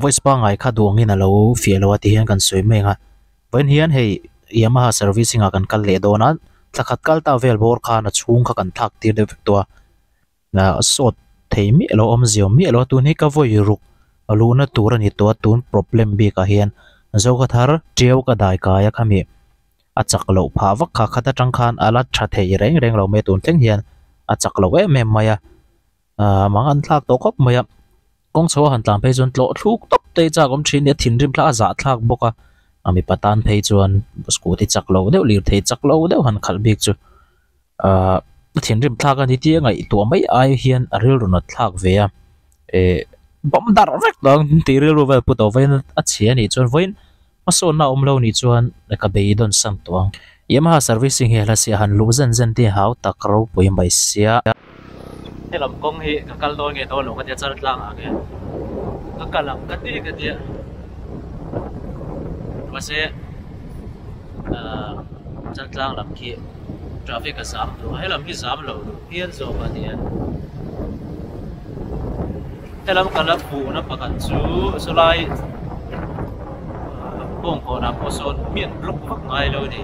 voice pa ngai kha duang in alo fialo ati hian kan soi me nga wen hian hei Yamaha servicing a kan kal le dona thakhat kal ta vel bor kha na chung kha kan thak tir de to na sot theimi alo om zio mi alo tu ni ka voi ruk aluna tur ani to tun problem bi ka hian zo kha thar treu ka dai ka ya khami achak lo pha vak kha khata tang khan ala tha thei reng reng lo me tun tleng hian achak lo e mem maya mang an thlak to khop maya kong chaw han tlang pe chon tlo thluk top te cha gom thin ne thin rim thla za thlak boka ami patan phei chuan scooty chak lo deuh lir thei chak lo deuh han khal bik chu thin rim thlak ani ti ngai to mai ai hian aril runa thlak ve a bom dar vek dang ti ril ru vel put over a chhi ani chuan voin maso na omlo ni chuan ka be don sam tuang Yamaha servicing he la si han lu zen zen ti hau tak ro pui mai sia helam kong hi ka kal don nge to lo ka ti char tlang a ke ka kalam ka ti mase char tlang lam ki traffic ka sam to helam ki zam lo hian zo ba dian helam kala pu na pakan chu solai bong ko na po son mian blok vak ngai lo ni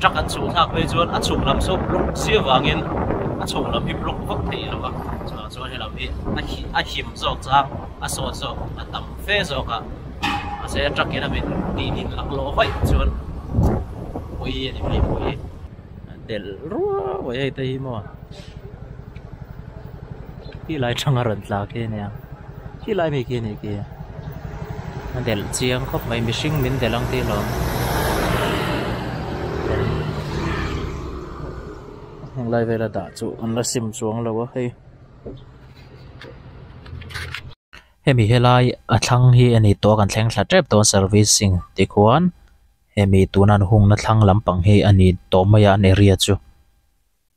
chắc ăn chủ thạc về chuan ăn chủ làm số block xia vàng in ăn chủ làm hi block vắt thì rồi các cho hay làm hi ăn hiểm dọc trang ăn sọt dọc ăn tầm phê dọc à sẽ chắc cái là mình đi lạc lỗ vậy chuan ui đi ui để rúa vậy hay tây mà khi lại trong ở là cái này khi lại mấy cái này kia anh để chiang khóc mấy mình sinh mình để lăng tiền rồi lại về là đã chủ anh là sim xuống rồi hay hemi helai a thlang hi ani to kan thleng thla trep to servicing ti khuan hemi tunan hung na thlang lampang hi ani to maya an area chu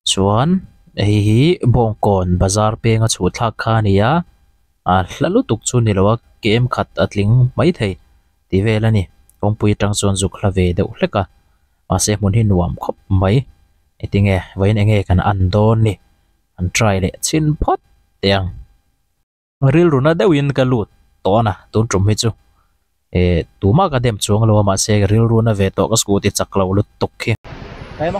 chuan hi bongkon bazar pe nga chu thak kha nia a hlalu tuk chu ni lawa kem khat atling mai thei ti velani kongpui tang chon zuk hla ve deuh hleka a se mun hi nuam khop mai etinge vain enge kan an don ni an try le chin phot tiang ril runa deuhin ka lut to na tun trum hi chu tuma ka dem chuang lo ma se ril runa ve to ka scooty chak lo lut tuk khi kai ma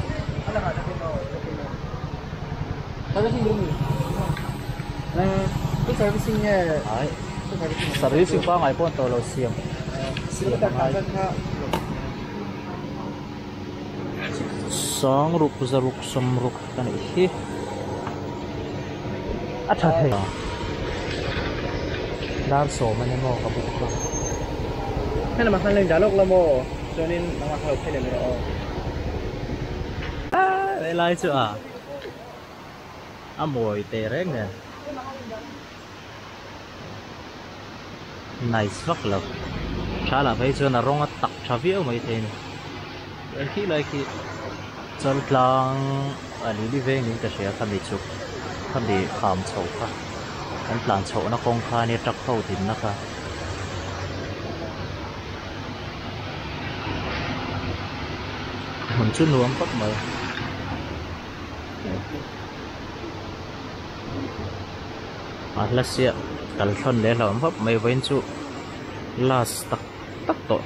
cái servicing nha servicing pa ngai pon to lo siam song ruk zaruk som ruk kan hi atha thei dar so mane mo ka buk ko hay là mà khăn lên giá lộc là mồ cho nên nó mặc hợp hay là nữa đây lai chưa mồi tè rét nè này sắc lộc khá là phải cho là rong tặc trà viêu mấy thế này khi lại khi chân lang đi về những cái xe khăn đi chụp khăn đi khám chậu cả anh làm chậu nó công khai nên trắc khâu thì nó cả mình chưa nuông bắt mày là xe cần phân để làm pháp mày với chú là tắc tắc tội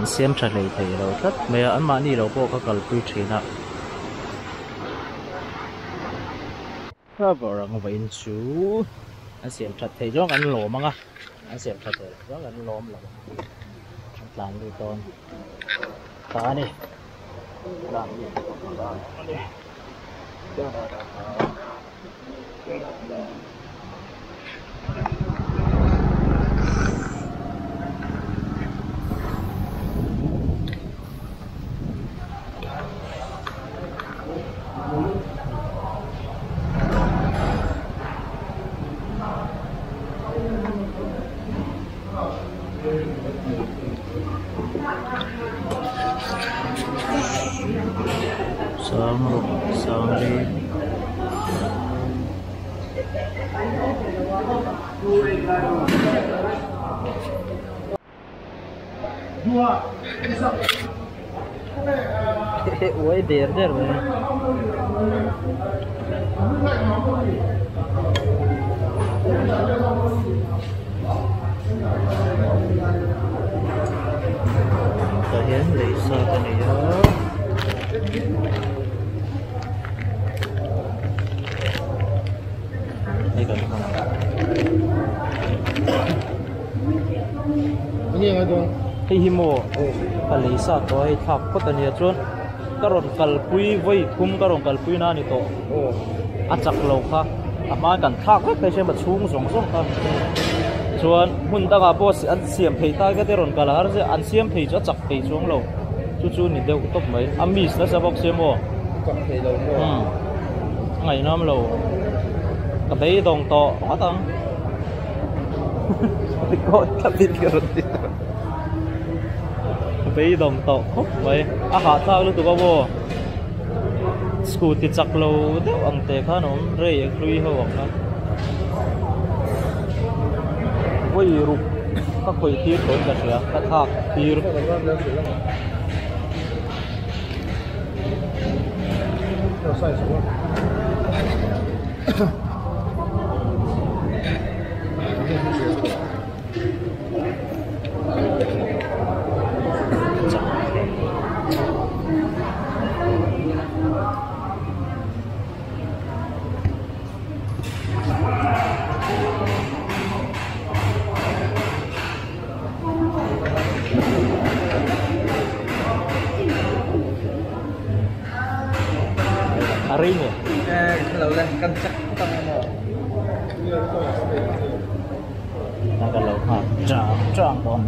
xem trả lời thầy rồi tất mày ăn mà đi đâu có cần quy trình nào các bạn với chú anh xem trả thầy cho anh lỗ mà anh xem trả thầy cho anh lỗ mà làm đi con cá đi làm gì đi sang đi ôi đẹp đấy rồi sa taniya đây cần không ini yang itu hi himo kali sa to ai thak ko tania chon karon kalpui voi kum karon kalpui na ni to achak lo kha ama kan thak vek te sem chung song song kha chuan hun danga boss an siam phei ta ka te ron kala har je an siam phei cho chak phei chung lo chu chu ni deu top mai amis na sa bok semo chak phei lo mo ngai nam lo ka bei dong to atang ko ta tin ka ron ti bây đồng tàu hút vậy à hạ thao luôn tụi bao bò scooty chặt lâu đéo ăn tệ khá nó rơi lui hơi hoặc đó với rụp các quầy tiết tốn cả sữa các thạc tiết hari ini kalau lah kan cak tak mau kalau trang bon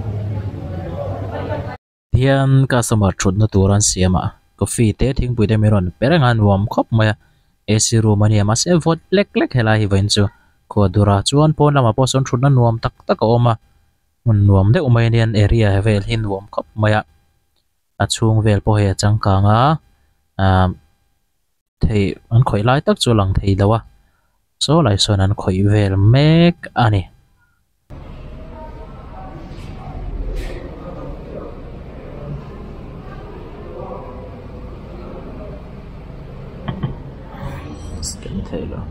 hian customer thut na turan siama coffee te thing pui de meron perangan wam khop maya AC room ani ma se vot lek hela hi vain chu ko dura chuan pon lama poson thut na nuam tak oma mun nuam de umai nian area vel hin nuam khop maya a chung vel po he changkanga thei an khoi lai tak chu lang thei dawa so lai son an khoi vel mek ani skin tailor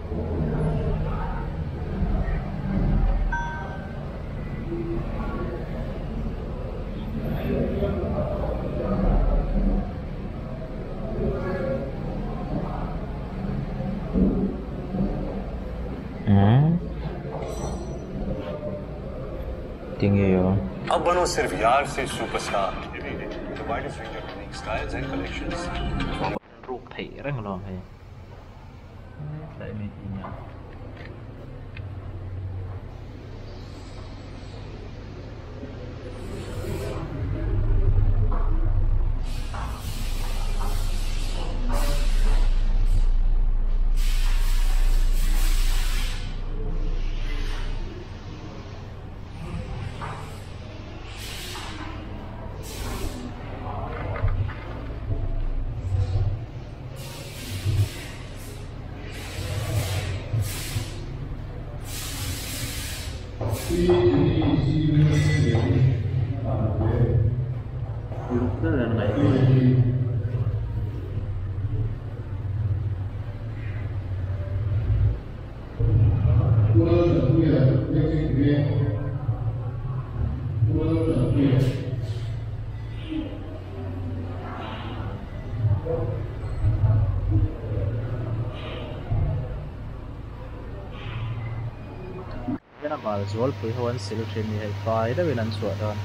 अब बनो सिर्फ यार से superstar The widest range of unique styles and collections. Ruột thị rất là hay. Tại vì nhỉ. Rất là ngại cái nào mà zual pui hawan selection ni hai pai da winan suat dan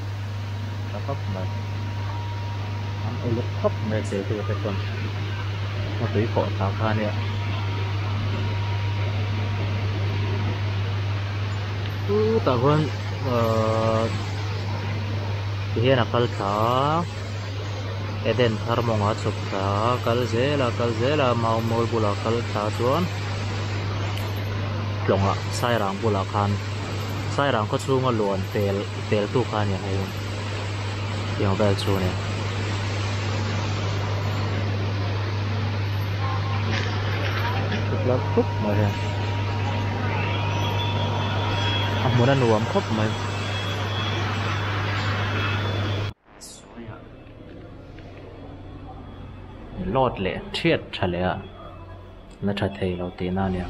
takap mai an uluk khop me se tu te kon ma tui ko ta kha ne tu ta gon hian akal tha eden tharmonga chuk ta kal zela mau mol bula kal tha chuan longa sai rang bula khan sai rang ko chunga lon tel tu khan ya hai yang bel chu ne lak thup ma re amuna nuam khop mai lọt lệ triệt thale a na tha thei lo te na nia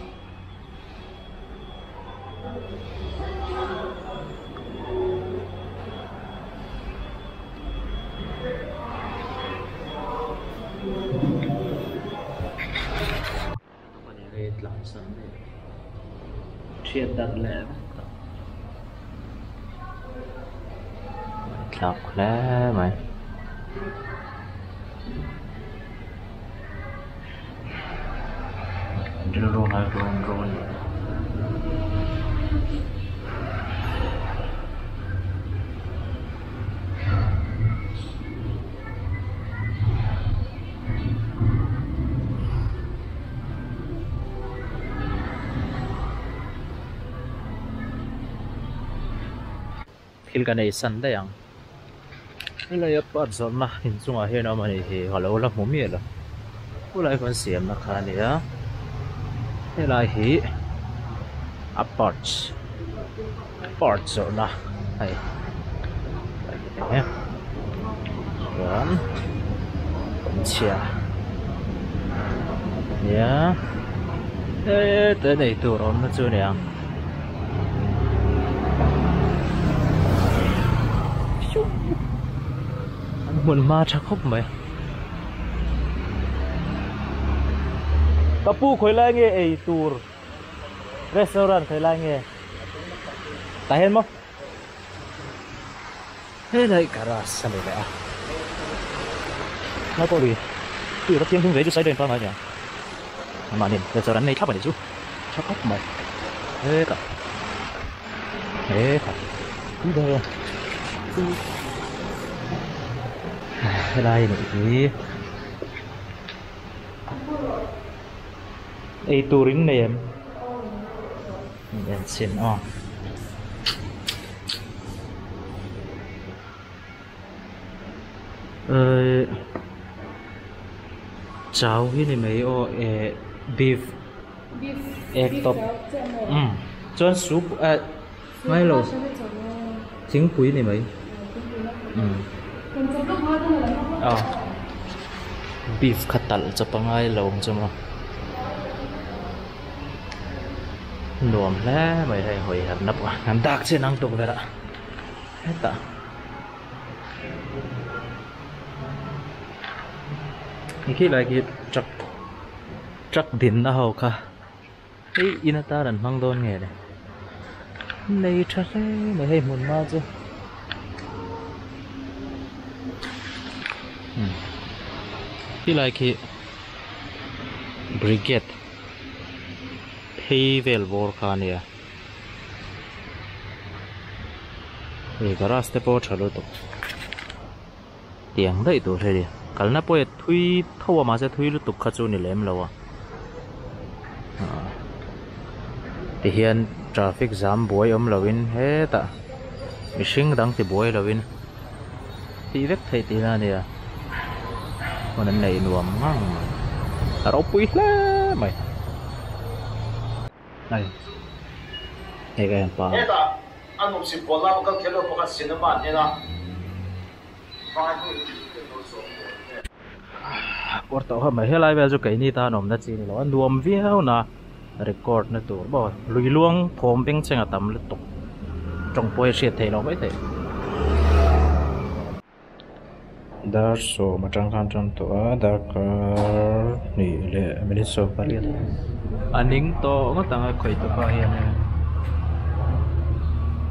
Shit đặt lẹ Chọc lẽ mày Rôn hay rôn Hil ka nei san da yang Nila ya part zon na hin chunga he na mani hi halo la mumi la Ulai kon siam na kha ni ya Nila hi apart zon na Hai Hai Yan Kon chia Ya Tới đây tụ rộn nó chưa nè Muốn ma chắc khóc mày Kapu khối lại nghe ấy tour Restaurant khối lại nghe Tại hết mốc Thế này cả ra sao này vậy à Nó có gì Từ đó tiếng thương về chú xây đền con hả nhỉ Mà nhìn restaurant này thấp rồi chú Chắc khóc mày Thế cả Thế thật Cứ đây Cái đây nữa thì Ê touring này em Đèn xin on Cháo cái này mấy beef egg top Chọn soup ngay lâu Chính quý này mấy Beef khatal cho pangai lâu cho mà Nuông lẽ mày hay hồi hạt nắp à Ngắm đặc trên năng tục vậy đã Hết tạ Khi lại cái chắc đến đã hầu cả Ê ina ta đàn mang đôn nghe này Này chắc đấy mày hay muốn ma chứ Khi lại cái Brigade Hay vel vor khan ya Ê cái raste po chalo to Tiếng đấy tổ thế đi Kalau na poe thui thâu mà sẽ thui lúc tục khát chú này lém lâu à Thì hiện traffic jam boy lawin he ta Mishing dang thì boy lawin Thì vết thấy tí na nè Mà nên này nuông ngang Ta rau pui lá mày Này Này cái em pa Eta anh một xịt bò la một cái kilo một cái xin nó bạn thế nào Porto ha mai helai ve jo kai ni ta nom na chi ni lo nuam viau na record na tur bo lui luang thom peng chenga tam lu tok trong poi siat thei lo mai the dar so ma tang khan chon to a dar ka ni le minute so paliat aning to nga tang khoi to ka hian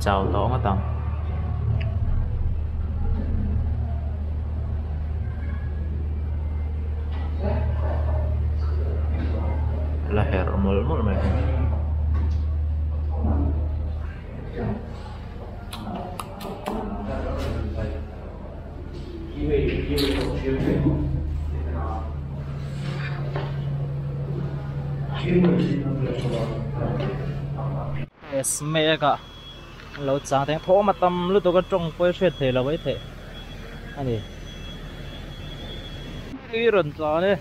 chào to nga tang Lahir mul mày Smell cả lâu sáng thế phô mà tâm lúc tôi có trông quay chuyện thế là vậy thế anh đi đi run cho đấy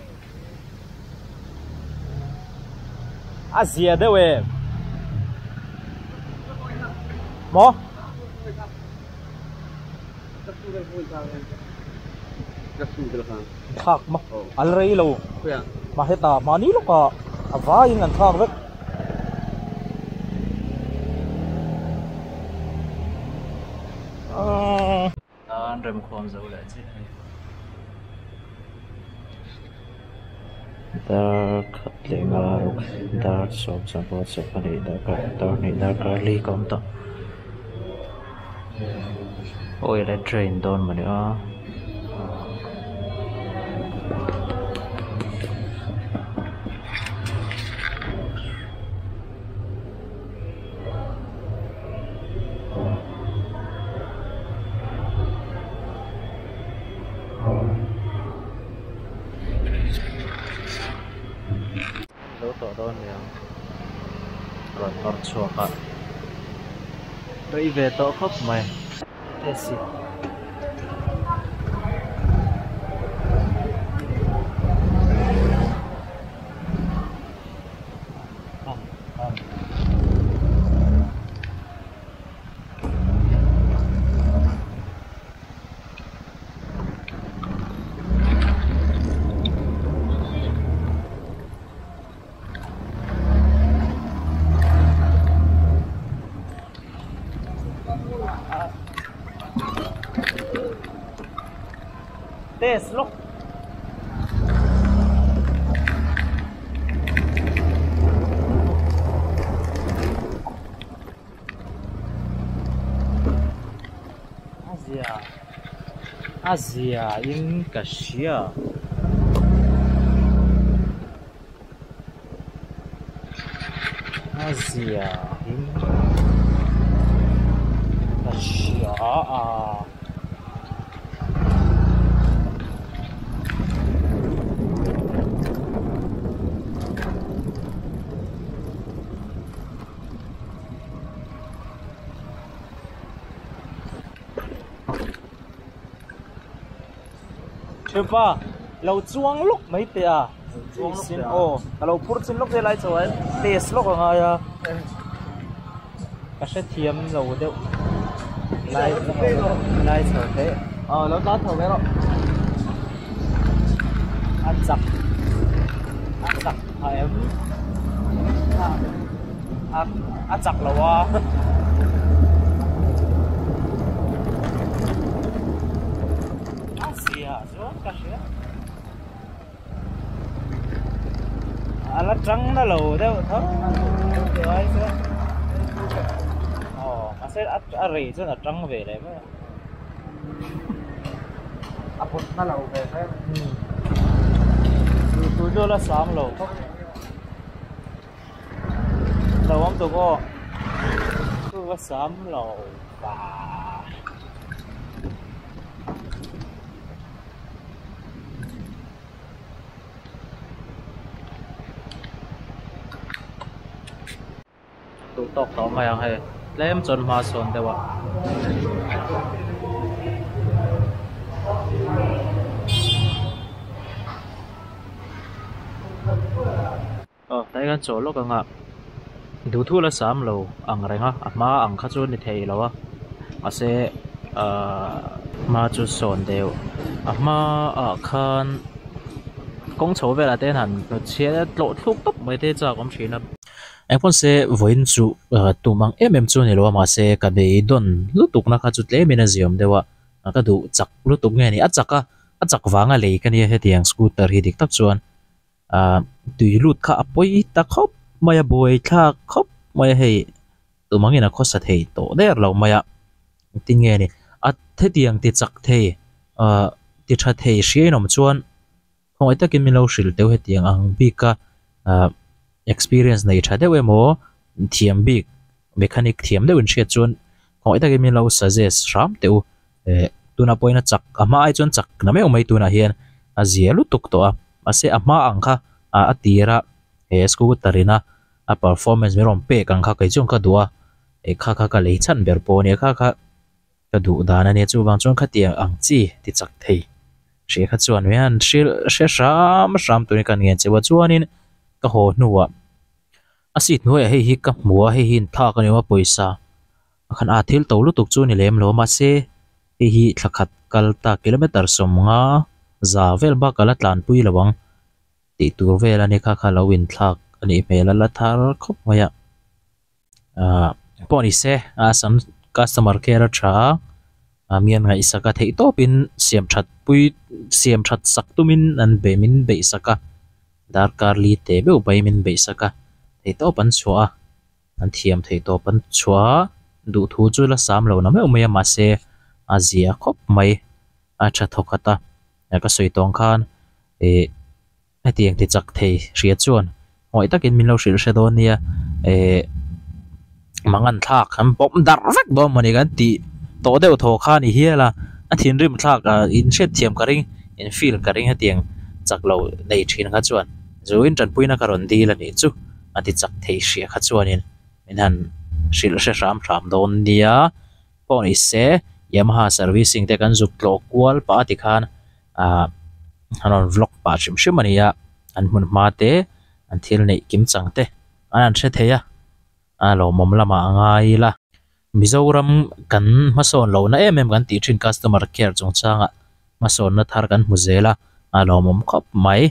Asia đấy vậy mỏ khạc mà already lâu mà hết ta mà ní lúc à vài ngàn khạc vậy anh rem khom dấu lại chứ le nga ro dar som support se pani da ka tor ni da ka li kom to oi le train don mani a lo to don yang ron tor chua ka rei ve to khop mai esi Test look. Asia in Kasia. Asia in Kasia. Ba lâu chuang lúc mấy tia xin ô lâu phút xin lúc thế lại rồi test lúc rồi à cái sẽ thiêm lâu đâu lại rồi thế nó tát thôi đấy rồi ăn giặc hả em ăn giặc là wa là trắng nó lù đâu thấm rồi mà sẽ ăn rì chứ là trắng về đấy mới bột nó lù về thế tôi đưa là xám lù không lù không tụi cô tôi có xám lù và tụ tộc đó mày ăn hay lem chọn hoa xuân đấyわtại cái chỗ lúc ngã đủ thu là sắm lầu ăn rồi ha mà ăn khá chun thì thấy lầu à sẽ mà chú xuân đều mà khan công chỗ về là tên hẳn nó chia lộ thuốc tóc mấy thế giờ cũng chỉ là anh con sẽ với chú tụ mang em chú này lo mà sẽ cái đấy đòn lúc tục nó khá chút lẽ mình là gì đấy wa cái đủ chắc lúc tục nghe này ắt chắc vàng à lấy cái này hết tiếng scooter thì được tập chuan tùy lúc khá bôi ta khóc mày bôi khá khóc mày hay tụ mang cái nào khó sát hay tổ đấy là mày tin nghe này thế tiếng thì chắc thế thì chắc thế xí nó mà chuan không ai ta cái mình lâu xíu tiêu hết tiếng ang bị cả experience này chắc đấy mà thiểm bị mechanic thiểm đấy vẫn sẽ chuan không ai ta cái mình lâu suggest sắm tiêu tu na point na chắc ama ai chuan chắc na mấy tu na hiền zia lu tuk to mà sẽ ama ang kha tira scooterina performance me rom pe kang kha kai chung kha dua kha le chan ber po ne kha ka du dana ne chu wang chung kha tiang ang chi ti chak thei she kha chuan me an she ram tu ni kan nge chewa chuanin ka ho nuwa asit nuai hei hi ka mua hei hin tha ka ni ma poisa khan thil to lu tuk chu ni lem lo ma se hi thakhat kalta kilometer somnga zavel ba kala tlan pui lawang ti tur vela ni kha lo win thak ani mela la thar khop maya poni se san customer care tha mian nga isaka thei to pin siam that pui siam that sak tumin an be min be saka dar kar li te be bai min be saka thei to pan chua an thiam thei to pan chua du thu chu la sam lo na me umaya ma se azia khop mai a tha thokata ka soi tong khan e atiang ti chak thei ria chuan hoi takin min lo hril hre dawn nia e mangan thak han pom dar vek bom mani kan ti to deuh thaw kha ni hiala a thin rim thak a in hret thiam ka ring in feel ka ring hatiang chak lo nei thin kha chuan zuin tran puina ka ron di la ni chu ati chak thei hria kha chuanin min han hril hre ram dawn nia pawh ni se Yamaha servicing te kan zuk tlo kwal pa ti khan a hanon vlog pa chim hrim ania an hmun hma te an thil nei kim chang te an hre theya a lo mom lama angai la Mizoram kan mason lo na kan ti thin customer care chung changa mason na thar kan muzela a lo mom khop mai